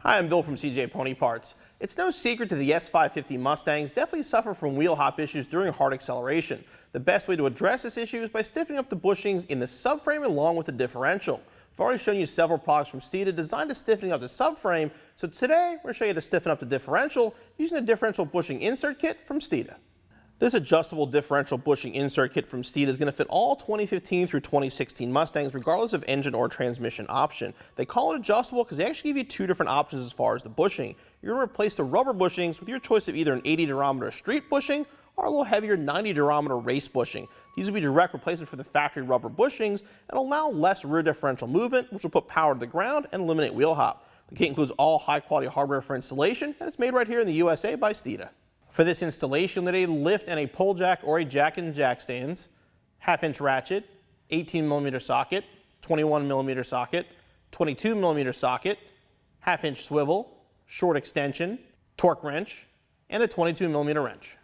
Hi, I'm Bill from CJ Pony Parts. It's no secret that the S550 Mustangs definitely suffer from wheel hop issues during hard acceleration. The best way to address this issue is by stiffening up the bushings in the subframe along with the differential. I've already shown you several products from Steeda designed to stiffen up the subframe, so today we're going to show you how to stiffen up the differential using the differential bushing insert kit from Steeda. This adjustable differential bushing insert kit from Steeda is going to fit all 2015 through 2016 Mustangs regardless of engine or transmission option. They call it adjustable because they actually give you two different options as far as the bushing. You're going to replace the rubber bushings with your choice of either an 80 durometer street bushing or a little heavier 90 durometer race bushing. These will be direct replacement for the factory rubber bushings and allow less rear differential movement, which will put power to the ground and eliminate wheel hop. The kit includes all high quality hardware for installation, and it's made right here in the USA by Steeda. For this installation, you'll need a lift and a pull jack or a jack and jack stands, half-inch ratchet, 18mm socket, 21mm socket, 22mm socket, half-inch swivel, short extension, torque wrench, and a 22mm wrench.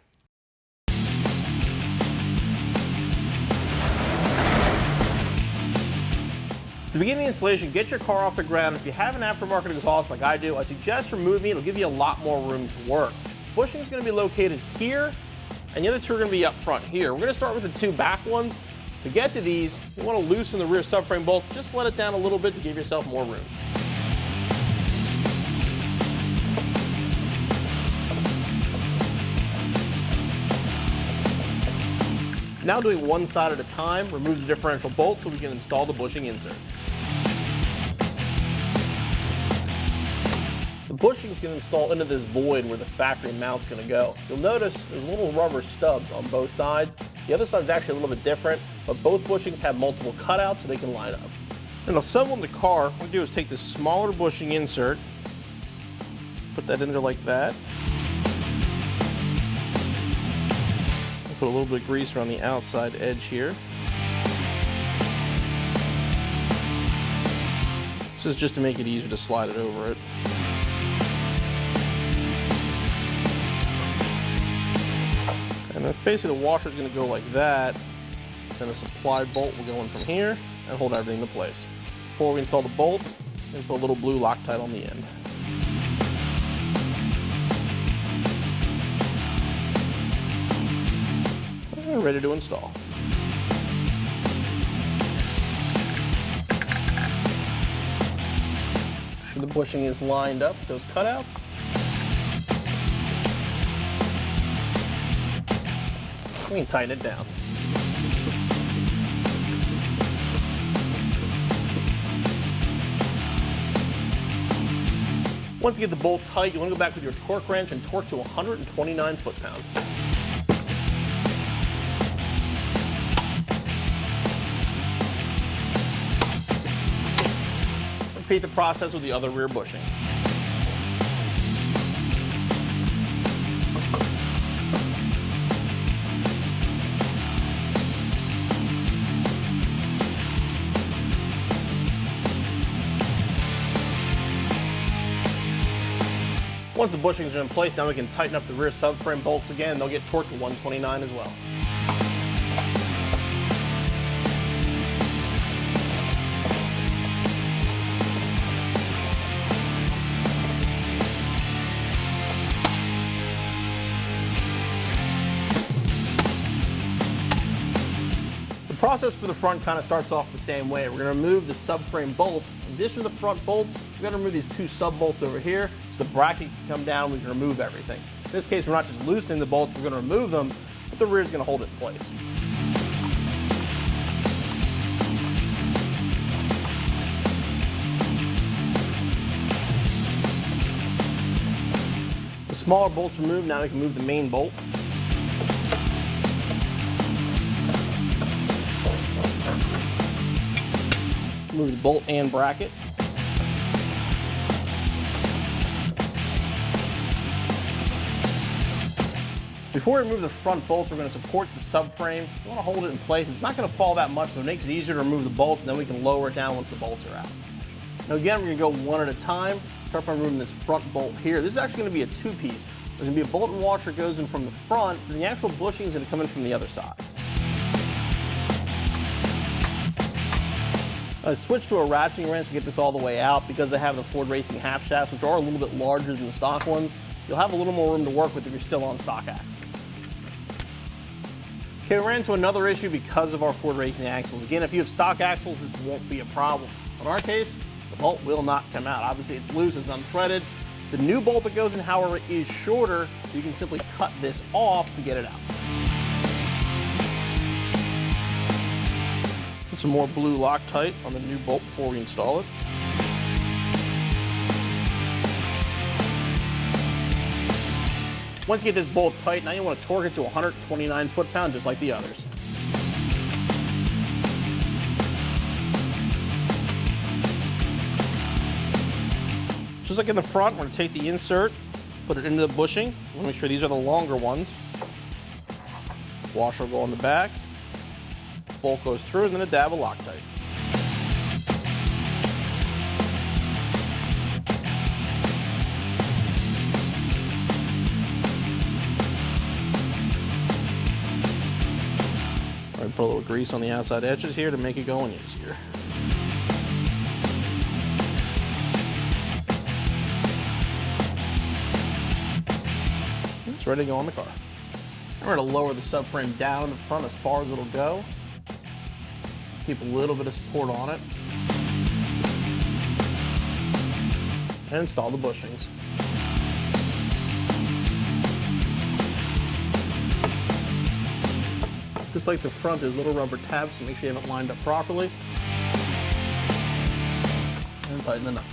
At the beginning of the installation, get your car off the ground. If you have an aftermarket exhaust like I do, I suggest removing it. It'll give you a lot more room to work. Bushing is going to be located here, and the other two are going to be up front here. We're going to start with the two back ones. To get to these, you want to loosen the rear subframe bolt. Just let it down a little bit to give yourself more room. Now doing one side at a time, remove the differential bolt so we can install the bushing insert. The bushing is going to install into this void where the factory mount's going to go. You'll notice there's little rubber stubs on both sides. The other side is actually a little bit different, but both bushings have multiple cutouts so they can line up. And to assemble in the car, what we do is take this smaller bushing insert, put that in there like that. Put a little bit of grease around the outside edge here. This is just to make it easier to slide it over it. And basically the washer is going to go like that, and the supply bolt will go in from here and hold everything into place. Before we install the bolt, we put a little blue Loctite on the end. And ready to install. The bushing is lined up with those cutouts. We can tighten it down. Once you get the bolt tight, you want to go back with your torque wrench and torque to 129 foot-pounds. Repeat the process with the other rear bushing. Once the bushings are in place, now we can tighten up the rear subframe bolts again. They'll get torqued to 129 as well. The process for the front kind of starts off the same way. We're going to remove the subframe bolts. In addition to the front bolts, we're going to remove these two sub bolts over here so the bracket can come down and we can remove everything. In this case, we're not just loosening the bolts, we're going to remove them, but the rear is going to hold it in place. The smaller bolts removed, now we can move the main bolt. Move the bolt and bracket. Before we remove the front bolts, we're going to support the subframe. You want to hold it in place. It's not going to fall that much, but it makes it easier to remove the bolts, and then we can lower it down once the bolts are out. Now again, we're going to go one at a time. Start by removing this front bolt here. This is actually going to be a two-piece. There's going to be a bolt and washer that goes in from the front, and the actual bushing is going to come in from the other side. I switched to a ratcheting wrench to get this all the way out because they have the Ford Racing half shafts, which are a little bit larger than the stock ones. You'll have a little more room to work with if you're still on stock axles. Okay, we ran into another issue because of our Ford Racing axles. Again, if you have stock axles, this won't be a problem. In our case, the bolt will not come out. Obviously, it's loose, it's unthreaded. The new bolt that goes in, however, is shorter, so you can simply cut this off to get it out. Put some more blue Loctite on the new bolt before we install it. Once you get this bolt tight, now you want to torque it to 129 foot-pounds just like the others. Just like in the front, we're going to take the insert, put it into the bushing. We'll make sure these are the longer ones. Washer will go on the back. Bolt goes through, and then a dab of Loctite. I put a little grease on the outside edges here to make it going easier. It's ready to go on the car. I'm going to lower the subframe down in the front as far as it'll go. Keep a little bit of support on it. And install the bushings. Just like the front, there's little rubber tabs, so make sure you have it lined up properly. And tighten the nut.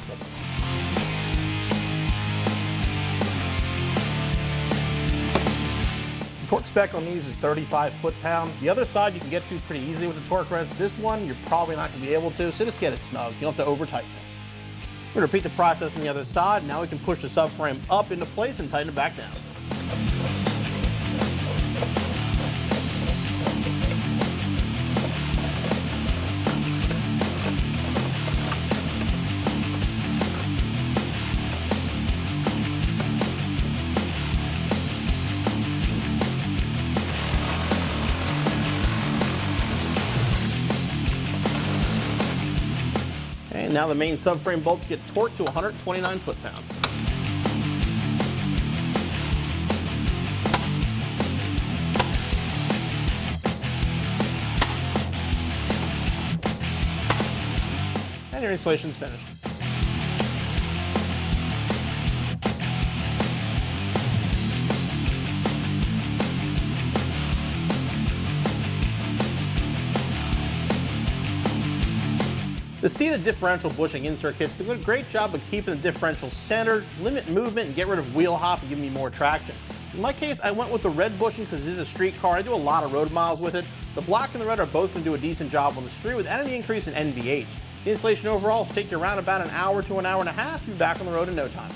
The torque spec on these is 35 foot-pound. The other side you can get to pretty easily with the torque wrench. This one, you're probably not going to be able to, so just get it snug. You don't have to over-tighten it. We're going to repeat the process on the other side. Now we can push the subframe up into place and tighten it back down. Okay, now the main subframe bolts get torqued to 129 foot-pounds. And your installation's finished. The Steeda Differential Bushing Insert Kits do a great job of keeping the differential centered, limit movement, and get rid of wheel hop and give me more traction. In my case, I went with the red bushing because this is a street car. I do a lot of road miles with it. The black and the red are both going to do a decent job on the street without any increase in NVH. The installation overall should take you around about an hour to an hour and a half. You'll be back on the road in no time.